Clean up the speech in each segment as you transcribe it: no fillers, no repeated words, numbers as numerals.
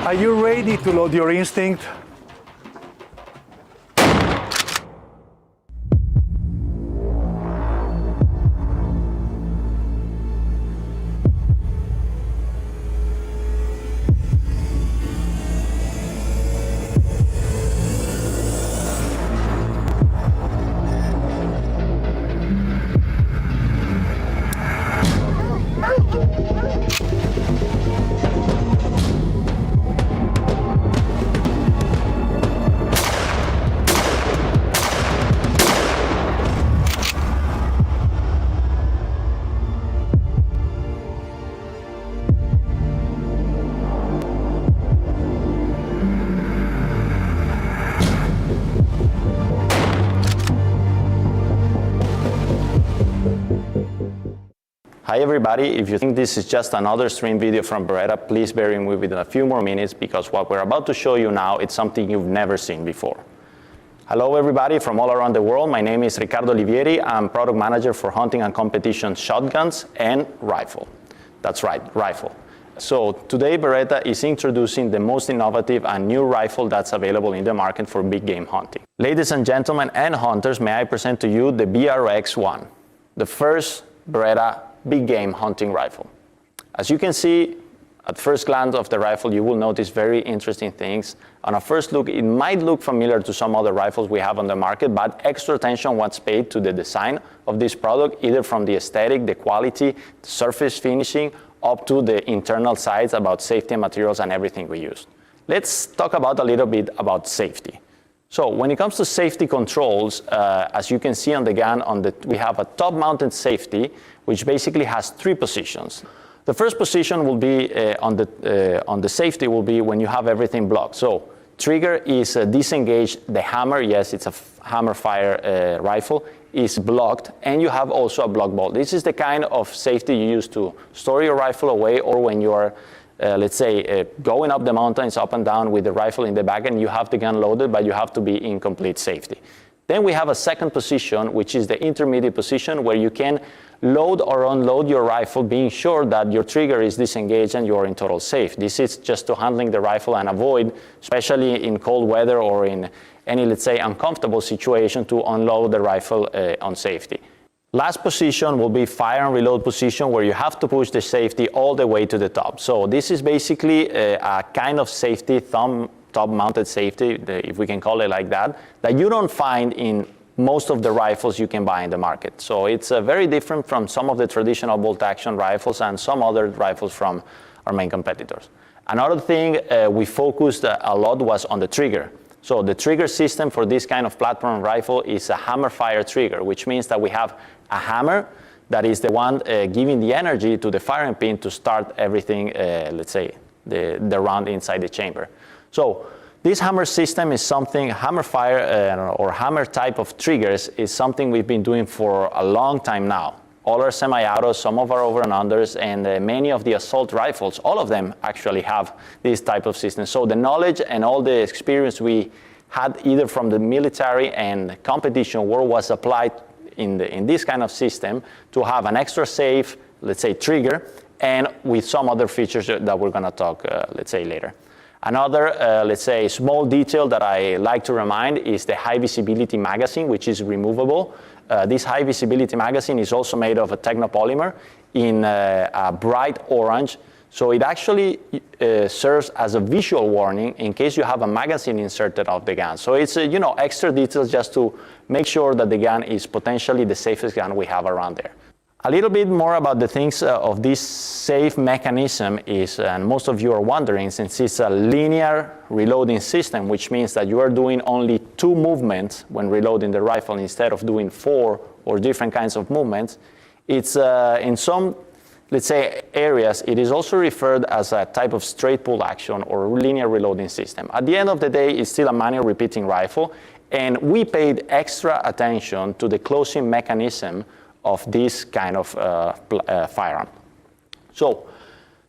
Are you ready to load your instinct? Hi everybody, if you think this is just another stream video from Beretta, please bear with me with a few more minutes because what we're about to show you now is something you've never seen before. Hello everybody from all around the world, my name is Riccardo Olivieri, I'm product manager for hunting and competition shotguns and rifle. That's right, rifle. So today Beretta is introducing the most innovative and new rifle that's available in the market for big game hunting. Ladies and gentlemen and hunters, may I present to you the BRX1, the first Beretta big game hunting rifle. As you can see, at first glance of the rifle, you will notice very interesting things. On a first look, it might look familiar to some other rifles we have on the market, but extra attention was paid to the design of this product, either from the aesthetic, the quality, the surface finishing, up to the internal sides about safety and materials and everything we use. Let's talk about a little bit about safety. So when it comes to safety controls, as you can see on the gun, we have a top-mounted safety, which basically has three positions. The first position will be on the safety will be when you have everything blocked. So trigger is disengaged, the hammer, yes, it's a hammer fire rifle, is blocked, and you have also a block bolt. This is the kind of safety you use to store your rifle away, or when you are let's say, going up the mountains, up and down with the rifle in the back, and you have the gun loaded, but you have to be in complete safety. Then we have a second position, which is the intermediate position, where you can load or unload your rifle, being sure that your trigger is disengaged and you're in total safe. This is just to handling the rifle and avoid, especially in cold weather or in any, let's say, uncomfortable situation, to unload the rifle on safety. Last position will be fire and reload position, where you have to push the safety all the way to the top. So this is basically a kind of safety, top-mounted safety, if we can call it like that you don't find in most of the rifles you can buy in the market. So it's very different from some of the traditional bolt-action rifles and some other rifles from our main competitors. Another thing we focused a lot was on the trigger. So the trigger system for this kind of platform rifle is a hammer fire trigger, which means that we have a hammer that is the one giving the energy to the firing pin to start everything, let's say, the round inside the chamber. So this hammer system is something, hammer fire or hammer type of triggers is something we've been doing for a long time now. All our semi-autos, some of our over and unders, and many of the assault rifles, all of them actually have this type of system. So the knowledge and all the experience we had either from the military and competition world was applied in this kind of system to have an extra safe, let's say, trigger, and with some other features that we're going to talk, let's say, later. Another, let's say, small detail that I like to remind is the high visibility magazine, which is removable. This high visibility magazine is also made of a technopolymer in a bright orange. So it actually serves as a visual warning in case you have a magazine inserted of the gun. So it's extra details just to make sure that the gun is potentially the safest gun we have around there. A little bit more about the things of this safe mechanism is, and most of you are wondering, since it's a linear reloading system, which means that you are doing only 2 movements when reloading the rifle instead of doing 4 or different kinds of movements, it's in some, let's say, areas, it is also referred as a type of straight pull action or linear reloading system. At the end of the day, it's still a manual repeating rifle, and we paid extra attention to the closing mechanism of this kind of firearm. So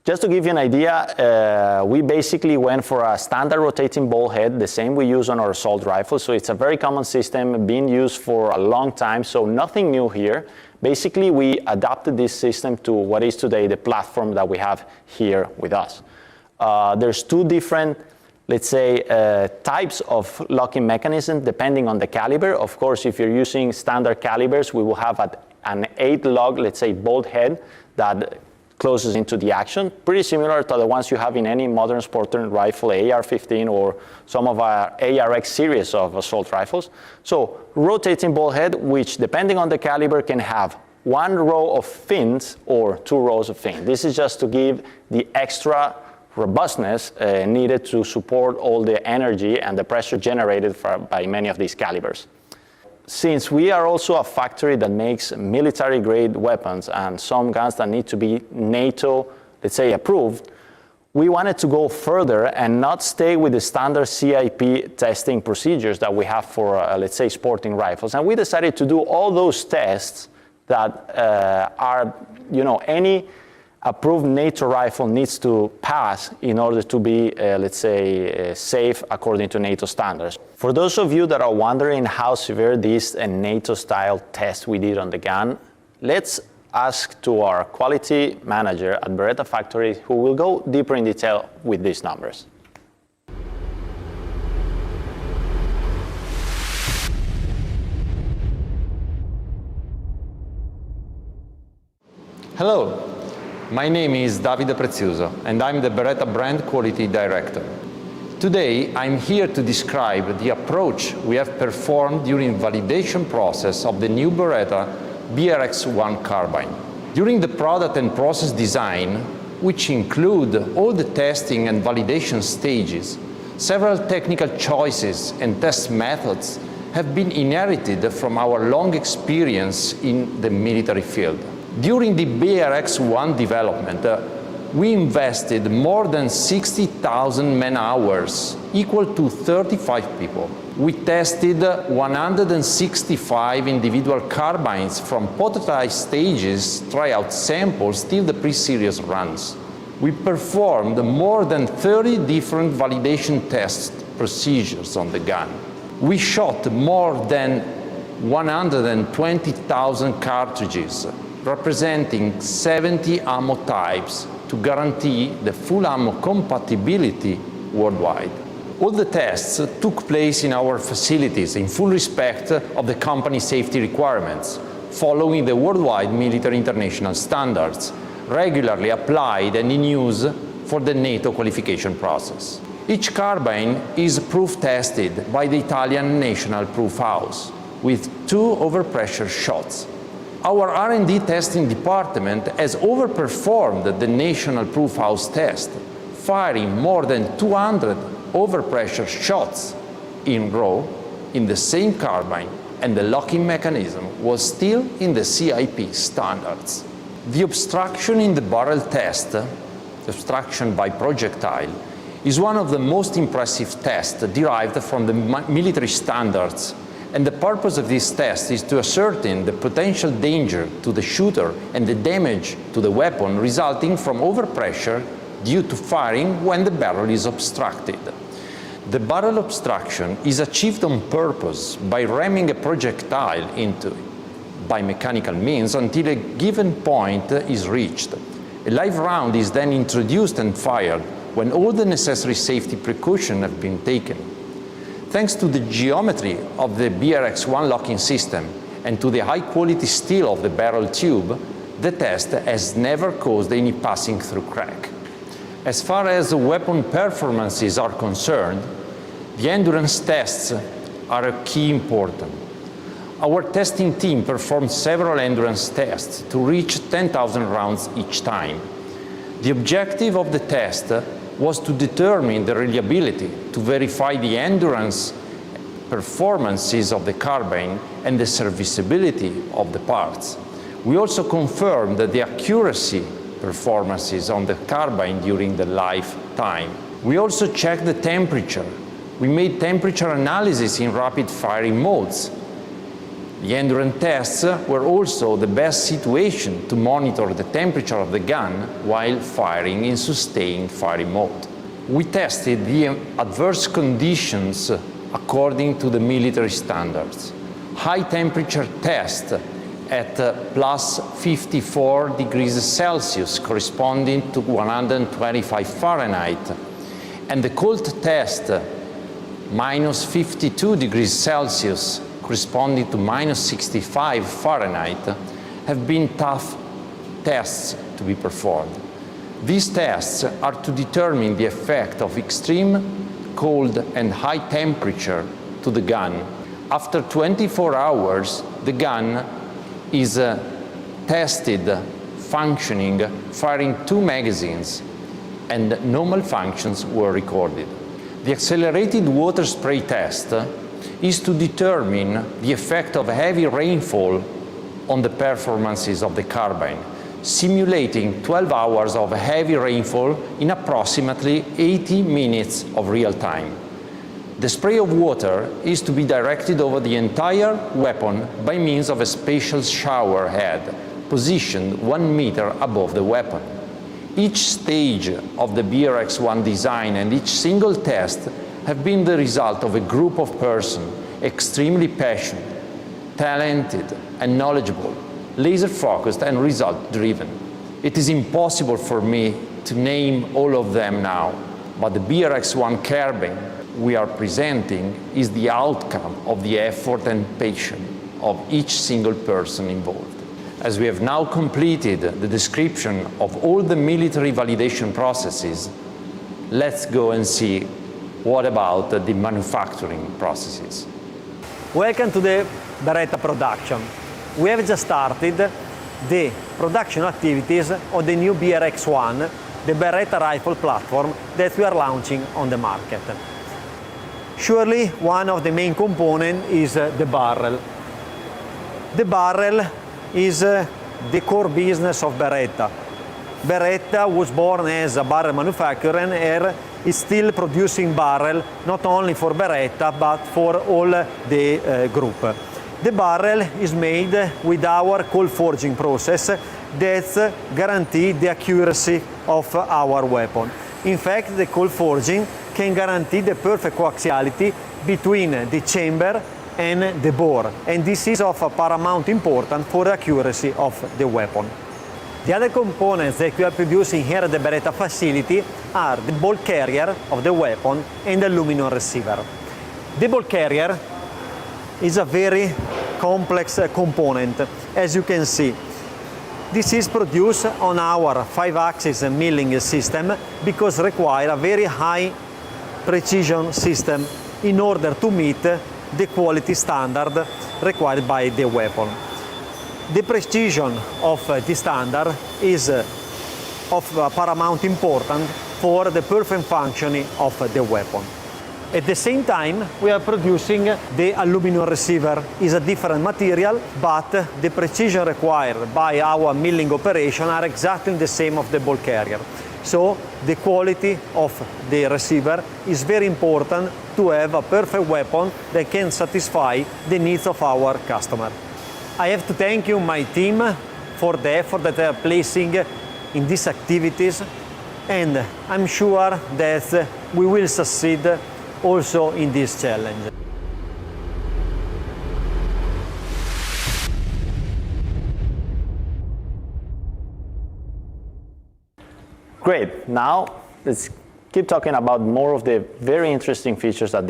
just to give you an idea, we basically went for a standard rotating ball head, the same we use on our assault rifle. So it's a very common system, being used for a long time, so nothing new here. Basically, we adapted this system to what is today the platform that we have here with us. There's two different, let's say, types of locking mechanism depending on the caliber. Of course, if you're using standard calibers, we will have an 8-lug, let's say, bolt head that closes into the action, pretty similar to the ones you have in any modern sporting rifle, AR-15 or some of our ARX series of assault rifles. So rotating bolt head, which depending on the caliber can have one row of fins or 2 rows of fins. This is just to give the extra robustness needed to support all the energy and the pressure generated by many of these calibers. Since we are also a factory that makes military-grade weapons and some guns that need to be NATO, let's say, approved, we wanted to go further and not stay with the standard CIP testing procedures that we have for, let's say, sporting rifles. And we decided to do all those tests that are, any approved NATO rifle needs to pass in order to be, let's say, safe according to NATO standards. For those of you that are wondering how severe this NATO-style test we did on the gun, let's ask to our quality manager at Beretta Factory, who will go deeper in detail with these numbers. Hello. My name is Davide Prezioso, and I'm the Beretta Brand Quality Director. Today, I'm here to describe the approach we have performed during validation process of the new Beretta BRX1 carbine. During the product and process design, which include all the testing and validation stages, several technical choices and test methods have been inherited from our long experience in the military field. During the BRX1 development, we invested more than 60,000 man-hours, equal to 35 people. We tested 165 individual carbines from prototype stages, tryout samples, till the pre-series runs. We performed more than 30 different validation test procedures on the gun. We shot more than 120,000 cartridges, representing 70 ammo types to guarantee the full ammo compatibility worldwide. All the tests took place in our facilities in full respect of the company safety requirements, following the worldwide military international standards, regularly applied and in use for the NATO qualification process. Each carbine is proof tested by the Italian National Proof House with 2 overpressure shots. Our R&D testing department has overperformed the National Proof House test, firing more than 200 overpressure shots in row in the same carbine, and the locking mechanism was still in the CIP standards. The obstruction in the barrel test, obstruction by projectile, is one of the most impressive tests derived from the military standards. And the purpose of this test is to ascertain the potential danger to the shooter and the damage to the weapon resulting from overpressure due to firing when the barrel is obstructed. The barrel obstruction is achieved on purpose by ramming a projectile into it by mechanical means until a given point is reached. A live round is then introduced and fired when all the necessary safety precautions have been taken. Thanks to the geometry of the BRX1 locking system and to the high-quality steel of the barrel tube, the test has never caused any passing through crack. As far as the weapon performances are concerned, the endurance tests are a key important. Our testing team performed several endurance tests to reach 10,000 rounds each time. The objective of the test was to determine the reliability, to verify the endurance performances of the carbine and the serviceability of the parts. We also confirmed the accuracy performances on the carbine during the lifetime. We also checked the temperature. We made temperature analysis in rapid firing modes. The endurance tests were also the best situation to monitor the temperature of the gun while firing in sustained firing mode. We tested the adverse conditions according to the military standards. High temperature test at plus 54 degrees Celsius, corresponding to 125 Fahrenheit, and the cold test, minus 52 degrees Celsius, corresponding to minus 65 Fahrenheit, have been tough tests to be performed. These tests are to determine the effect of extreme cold and high temperature to the gun. After 24 hours, the gun is tested, functioning, firing 2 magazines, and no malfunctions were recorded. The accelerated water spray test is to determine the effect of heavy rainfall on the performances of the carbine, simulating 12 hours of heavy rainfall in approximately 80 minutes of real time. The spray of water is to be directed over the entire weapon by means of a spatial shower head positioned 1 meter above the weapon. Each stage of the BRX1 design and each single test have been the result of a group of persons extremely passionate, talented, and knowledgeable, laser-focused and result-driven. It is impossible for me to name all of them now, but the BRX1 carbine we are presenting is the outcome of the effort and passion of each single person involved. As we have now completed the description of all the military validation processes, let's go and see what about the manufacturing processes. Welcome to the Beretta production. We have just started the production activities of the new BRX1, the Beretta rifle platform that we are launching on the market. Surely one of the main components is the barrel. The barrel is the core business of Beretta. Beretta was born as a barrel manufacturer and is still producing barrel not only for Beretta but for all the group. The barrel is made with our cold forging process that guarantees the accuracy of our weapon. In fact, the cold forging can guarantee the perfect coaxiality between the chamber and the bore, and this is of paramount importance for the accuracy of the weapon. The other components that we are producing here at the Beretta facility are the ball carrier of the weapon and the aluminum receiver. The ball carrier is a very complex component, as you can see. This is produced on our 5-axis milling system because it requires a very high precision system in order to meet the quality standard required by the weapon. The precision of this standard is of paramount importance for the perfect functioning of the weapon. At the same time, we are producing the aluminum receiver. It's a different material, but the precision required by our milling operation are exactly the same of the ball carrier. So the quality of the receiver is very important to have a perfect weapon that can satisfy the needs of our customer. I have to thank you, my team, for the effort that they are placing in these activities, and I'm sure that we will succeed also in this challenge. Great. Now let's keep talking about more of the very interesting features that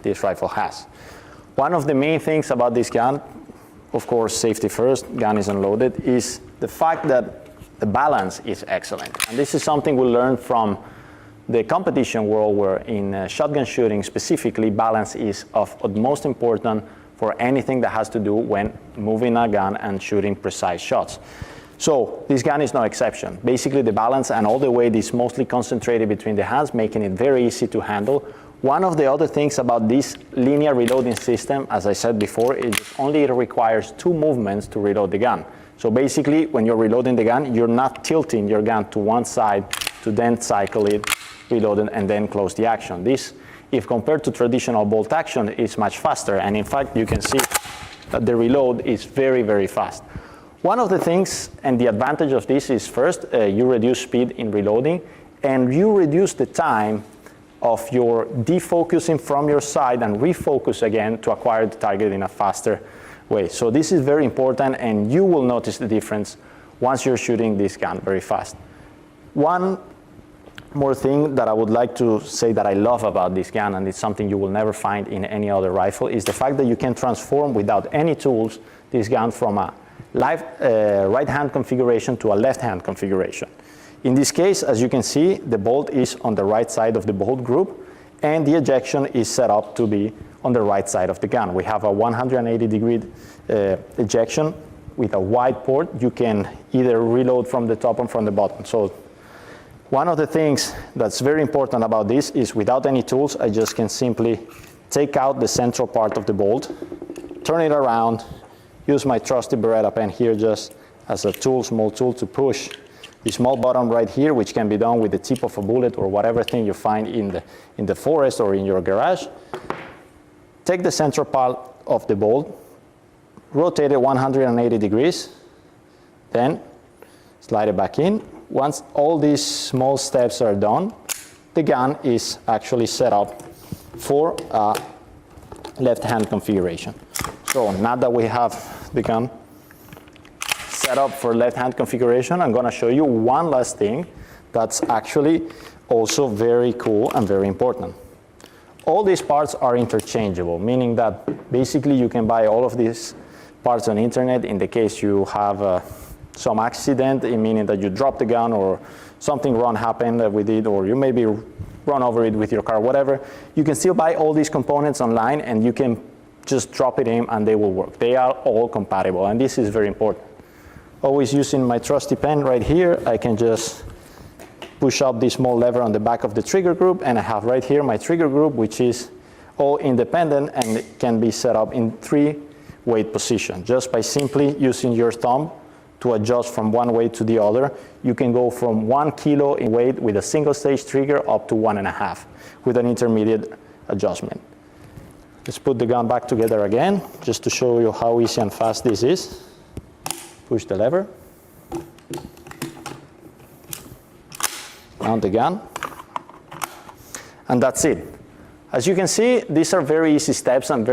this rifle has. One of the main things about this gun, of course, safety first, gun is unloaded, is the fact that the balance is excellent. And this is something we learned from the competition world, where in shotgun shooting specifically, balance is of utmost importance for anything that has to do when moving a gun and shooting precise shots. So this gun is no exception. Basically, the balance and all the weight is mostly concentrated between the hands, making it very easy to handle. One of the other things about this linear reloading system, as I said before, is only it requires 2 movements to reload the gun. So basically, when you're reloading the gun, you're not tilting your gun to one side to then cycle it, reload it, and then close the action. This, if compared to traditional bolt action, is much faster. And in fact, you can see that the reload is very, very fast. One of the things and the advantage of this is first, you reduce speed in reloading, and you reduce the time of your defocusing from your side and refocus again to acquire the target in a faster way. So this is very important, and you will notice the difference once you're shooting this gun very fast. One more thing that I would like to say that I love about this gun, and it's something you will never find in any other rifle, is the fact that you can transform without any tools this gun from a right-hand configuration to a left-hand configuration. In this case, as you can see, the bolt is on the right side of the bolt group, and the ejection is set up to be on the right side of the gun. We have a 180-degree ejection with a wide port. You can either reload from the top or from the bottom. So one of the things that's very important about this is without any tools, I just can simply take out the central part of the bolt, turn it around, use my trusty Beretta pen here just as a tool, small tool to push the small button right here, which can be done with the tip of a bullet or whatever thing you find in the forest or in your garage. Take the central part of the bolt, rotate it 180 degrees, then slide it back in. Once all these small steps are done, the gun is actually set up for a left-hand configuration. So now that we have the gun set up for left-hand configuration, I'm going to show you one last thing that's actually also very cool and very important. All these parts are interchangeable, meaning that basically you can buy all of these parts on the internet in the case you have some accident, meaning that you drop the gun or something wrong happened with it, or you maybe run over it with your car, whatever. You can still buy all these components online, and you can just drop it in and they will work. They are all compatible, and this is very important. Always using my trusty pen right here, I can just push up this small lever on the back of the trigger group, and I have right here my trigger group, which is all independent and it can be set up in 3 weight positions. Just by simply using your thumb to adjust from one weight to the other, you can go from 1 kilo in weight with a single stage trigger up to 1.5 with an intermediate adjustment. Let's put the gun back together again, just to show you how easy and fast this is. Push the lever, mount the gun, and that's it. As you can see, these are very easy steps and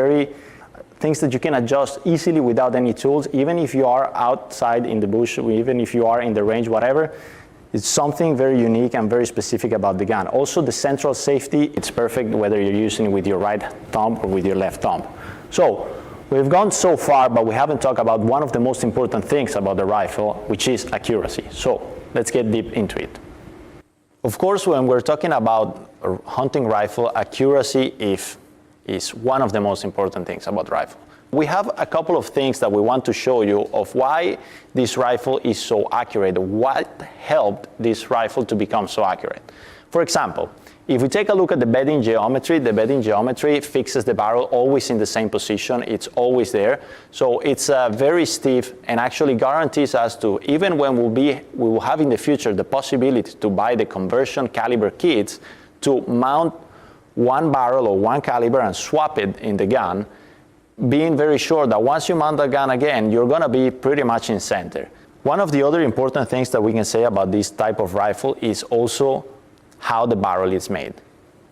things that you can adjust easily without any tools, even if you are outside in the bush, even if you are in the range, whatever. It's something very unique and very specific about the gun. Also, the central safety, it's perfect whether you're using it with your right thumb or with your left thumb. So, we've gone so far, but we haven't talked about one of the most important things about the rifle, which is accuracy. So, let's get deep into it. Of course, when we're talking about a hunting rifle, accuracy is one of the most important things about rifle. We have a couple of things that we want to show you of why this rifle is so accurate, what helped this rifle to become so accurate. For example, if we take a look at the bedding geometry fixes the barrel always in the same position, it's always there. So it's very stiff and actually guarantees us to, even when we will have in the future the possibility to buy the conversion caliber kits to mount one barrel or one caliber and swap it in the gun, being very sure that once you mount the gun again, you're going to be pretty much in center. One of the other important things that we can say about this type of rifle is also how the barrel is made.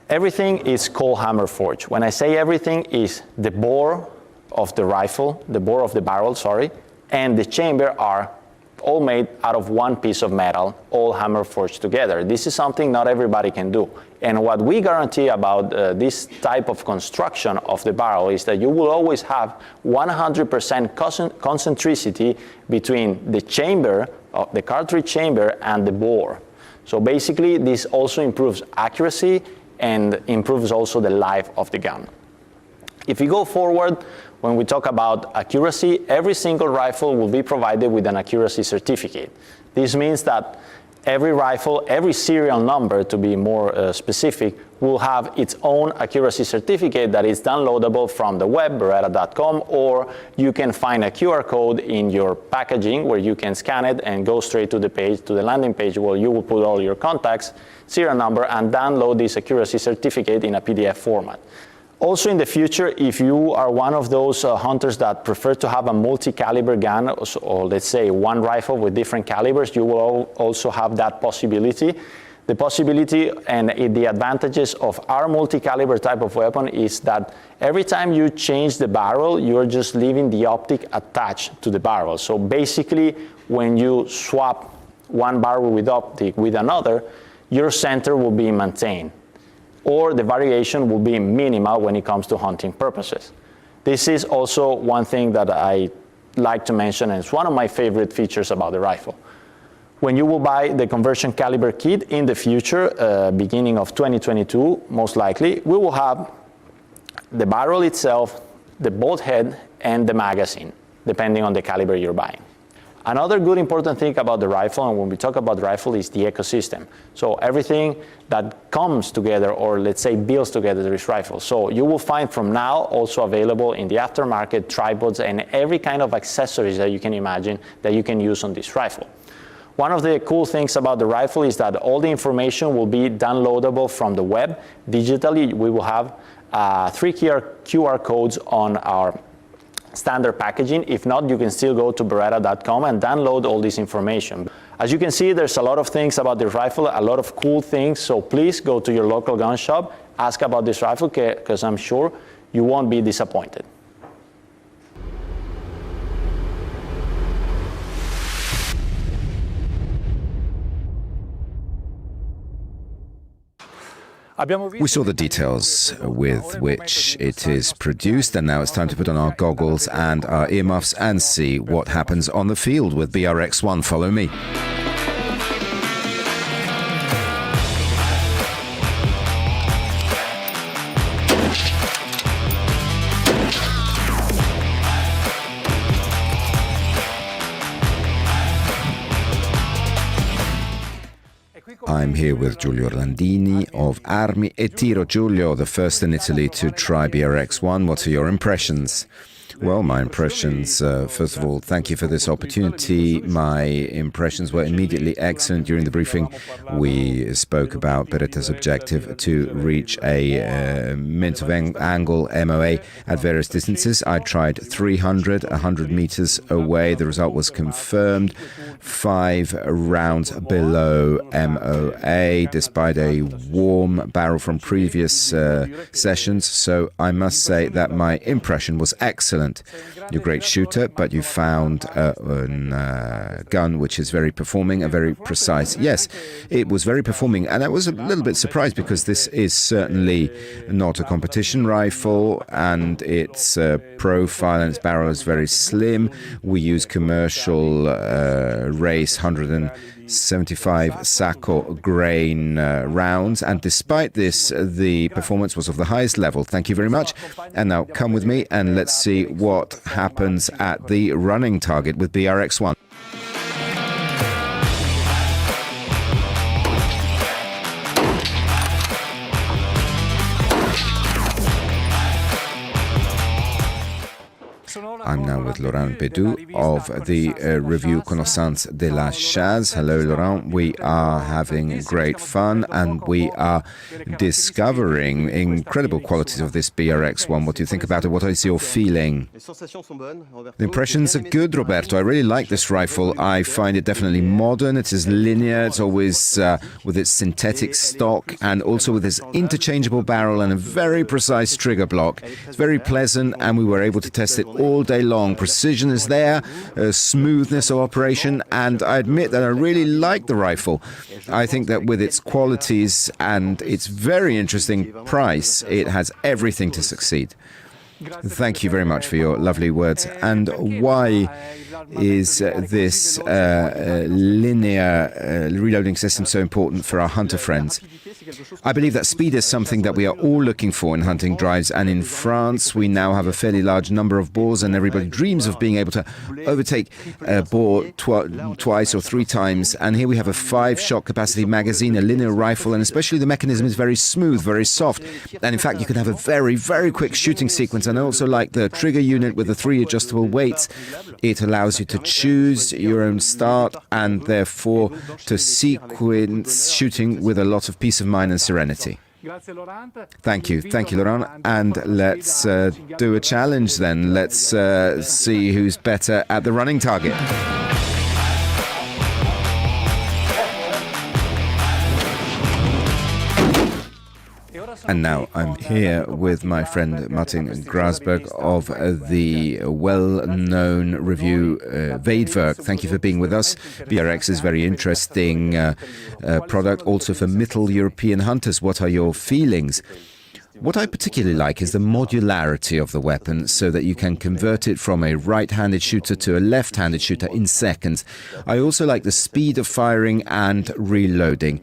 Everything is cold hammer forged. When I say everything, is the bore of the rifle, the bore of the barrel, sorry, and the chamber are all made out of one piece of metal, all hammer forged together. This is something not everybody can do. And what we guarantee about this type of construction of the barrel is that you will always have 100% concentricity between the chamber, the cartridge chamber, and the bore. So basically, this also improves accuracy and improves also the life of the gun. If we go forward, when we talk about accuracy, every single rifle will be provided with an accuracy certificate. This means that every rifle, every serial number, to be more specific, will have its own accuracy certificate that is downloadable from the web, beretta.com, or you can find a QR code in your packaging where you can scan it and go straight to the page, to the landing page where you will put all your contacts, serial number, and download this accuracy certificate in a PDF format. Also in the future, if you are one of those hunters that prefer to have a multi-caliber gun, or let's say one rifle with different calibers, you will also have that possibility. The possibility and the advantages of our multi-caliber type of weapon is that every time you change the barrel, you're just leaving the optic attached to the barrel. So basically, when you swap one barrel with optic with another, your center will be maintained, or the variation will be minimal when it comes to hunting purposes. This is also one thing that I like to mention, and it's one of my favorite features about the rifle. When you will buy the conversion caliber kit in the future, beginning of 2022, most likely, we will have the barrel itself, the bolt head, and the magazine, depending on the caliber you're buying. Another good important thing about the rifle, and when we talk about the rifle, is the ecosystem. So everything that comes together, or let's say builds together this rifle. So you will find from now also available in the aftermarket tripods and every kind of accessories that you can imagine that you can use on this rifle. One of the cool things about the rifle is that all the information will be downloadable from the web. Digitally, we will have 3 QR codes on our standard packaging. If not, you can still go to beretta.com and download all this information. As you can see, there's a lot of things about this rifle, a lot of cool things, so please go to your local gun shop, ask about this rifle, because I'm sure you won't be disappointed. We saw the details with which it is produced, and now it's time to put on our goggles and our earmuffs and see what happens on the field with BRX1. Follow me. I'm here with Giulio Orlandini of Armi e Tiro. Giulio, the first in Italy to try BRX1. What are your impressions? Well, my impressions, first of all, thank you for this opportunity. My impressions were immediately excellent. During the briefing, we spoke about Beretta's objective to reach a mint of angle MOA at various distances. I tried 300, 100 meters away. The result was confirmed. 5 rounds below MOA, despite a warm barrel from previous sessions. So I must say that my impression was excellent. You're a great shooter, but you found a gun which is very performing and very precise. Yes, it was very performing, and I was a little bit surprised because this is certainly not a competition rifle, and its profile and its barrel is very slim. We use commercial race 175 Sacco grain rounds, and despite this, the performance was of the highest level. Thank you very much. And now come with me and let's see what happens at the running target with BRX1. I'm now with Laurent Bedou of the review Connaissance de la Chasse. Hello, Laurent. We are having great fun and we are discovering incredible qualities of this BRX1. What do you think about it? What is your feeling? The impressions are good, Roberto. I really like this rifle. I find it definitely modern. It is linear. It's always with its synthetic stock and also with its interchangeable barrel and a very precise trigger block. It's very pleasant, and we were able to test it all day long. Precision is there, smoothness of operation, and I admit that I really like the rifle. I think that with its qualities and its very interesting price, it has everything to succeed. Thank you very much for your lovely words. And why is this linear reloading system so important for our hunter friends? I believe that speed is something that we are all looking for in hunting drives, and in France we now have a fairly large number of boars, and everybody dreams of being able to overtake a boar twice or 3 times. And here we have a 5-shot capacity magazine, a linear rifle, and especially the mechanism is very smooth, very soft, and in fact you can have a very, very quick shooting sequence. And I also like the trigger unit with the 3 adjustable weights. It allows you to choose your own start and therefore to sequence shooting with a lot of peace of mind and serenity. Thank you, Laurent. And let's do a challenge then. Let's see who's better at the running target. And now I'm here with my friend Martin Grasberg of the well-known review Weidwerk. Thank you for being with us. BRX is a very interesting product also for Middle European hunters. What are your feelings? What I particularly like is the modularity of the weapon, so that you can convert it from a right-handed shooter to a left-handed shooter in seconds. I also like the speed of firing and reloading.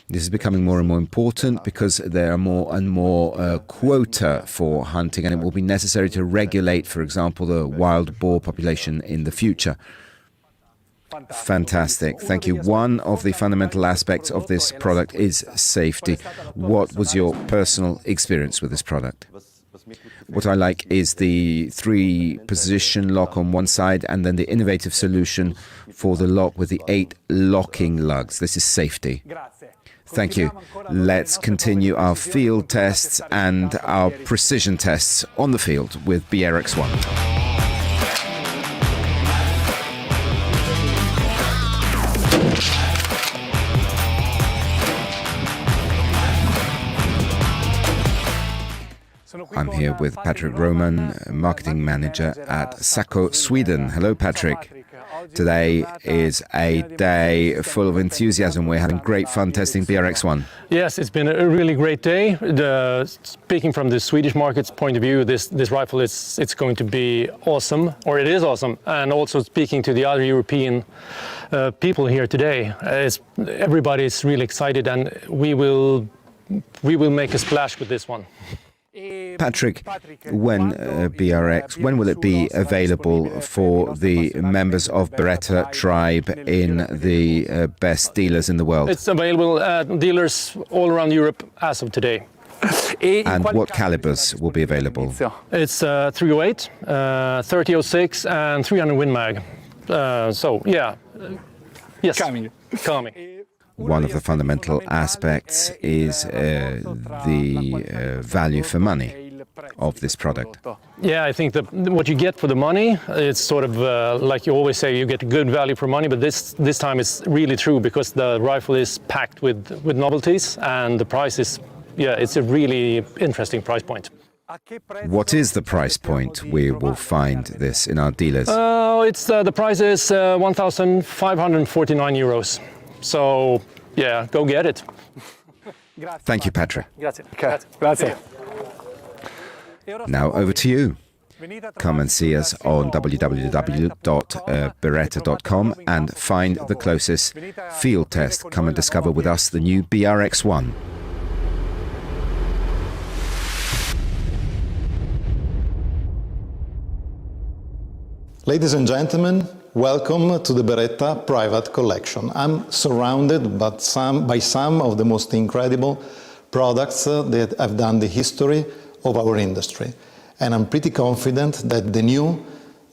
This is becoming more and more important because there are more and more quota for hunting, and it will be necessary to regulate, for example, the wild boar population in the future. Fantastic. Thank you. One of the fundamental aspects of this product is safety. What was your personal experience with this product? What I like is the 3-position lock on one side and then the innovative solution for the lock with the 8 locking lugs. This is safety. Thank you. Let's continue our field tests and our precision tests on the field with BRX1. I'm here with Patrick Roman, marketing manager at Sacco Sweden. Hello, Patrick. Today is a day full of enthusiasm. We're having great fun testing BRX1. Yes, it's been a really great day. Speaking from the Swedish market's point of view, this rifle it's going to be awesome, or it is awesome. And also speaking to the other European people here today, everybody's really excited, and we will make a splash with this one. Patrick, when will it be available for the members of Beretta Tribe in the best dealers in the world? It's available at dealers all around Europe as of today. And what calibers will be available? It's 308, 3006 and 300 Win Mag. So yeah, yes, coming. One of the fundamental aspects is the value for money of this product. Yeah, I think that what you get for the money, it's sort of like you always say, you get good value for money, but this time it's really true because the rifle is packed with novelties, and the price is, it's a really interesting price point. What is the price point we will find this in our dealers? The price is 1,549 euros. So, yeah, go get it. Thank you, Patrick. Grazie. Now over to you. Come and see us on www.beretta.com and find the closest field test. Come and discover with us the new BRX1. Ladies and gentlemen, welcome to the Beretta private collection. I'm surrounded by some of the most incredible products that have done the history of our industry. And I'm pretty confident that the new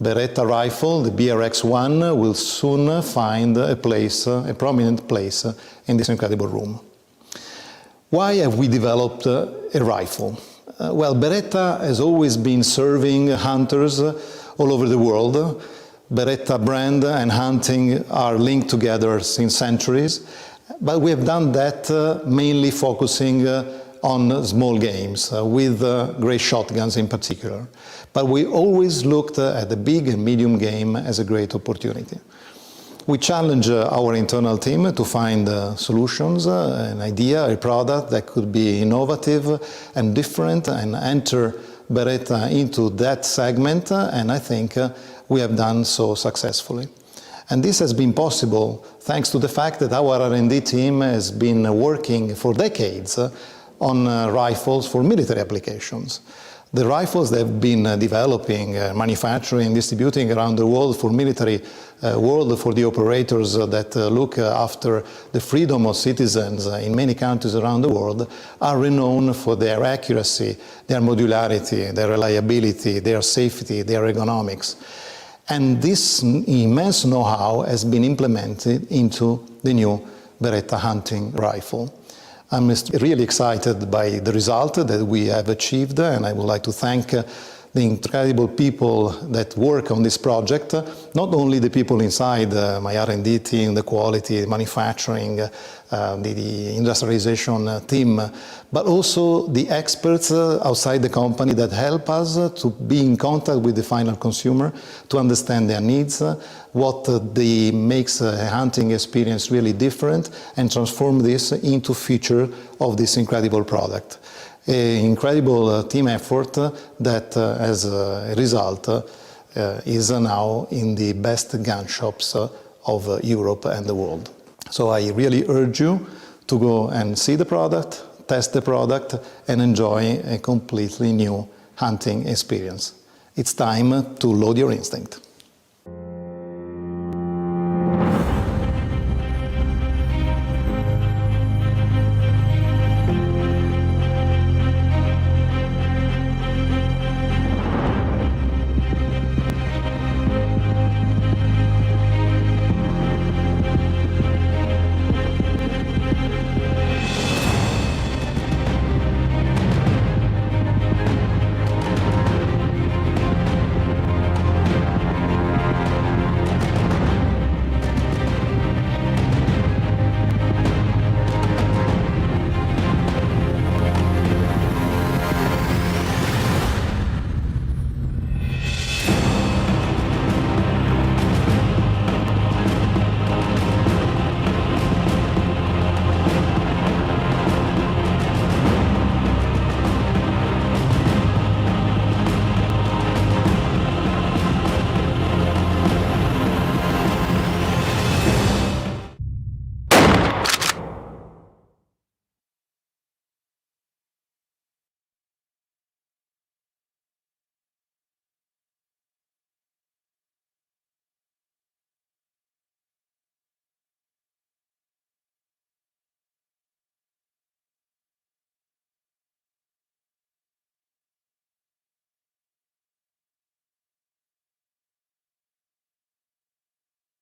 Beretta rifle, the BRX1, will soon find a prominent place in this incredible room. Why have we developed a rifle? Well, Beretta has always been serving hunters all over the world. Beretta brand and hunting are linked together since centuries, but we have done that mainly focusing on small games, with great shotguns in particular. But we always looked at the big and medium game as a great opportunity. We challenge our internal team to find solutions, an idea, a product that could be innovative and different and enter Beretta into that segment, and I think we have done so successfully. And this has been possible thanks to the fact that our R&D team has been working for decades on rifles for military applications. The rifles they've been developing, manufacturing, distributing around the world for military world, for the operators that look after the freedom of citizens in many countries around the world, are renowned for their accuracy, their modularity, their reliability, their safety, their ergonomics. And this immense know-how has been implemented into the new Beretta hunting rifle. I'm really excited by the result that we have achieved, and I would like to thank the incredible people that work on this project, not only the people inside my R&D team, the quality, manufacturing, the industrialization team, but also the experts outside the company that help us to be in contact with the final consumer, to understand their needs, what makes a hunting experience really different, and transform this into feature of this incredible product. An incredible team effort that, as a result, is now in the best gun shops of Europe and the world. So I really urge you to go and see the product, test the product, and enjoy a completely new hunting experience. It's time to load your instinct.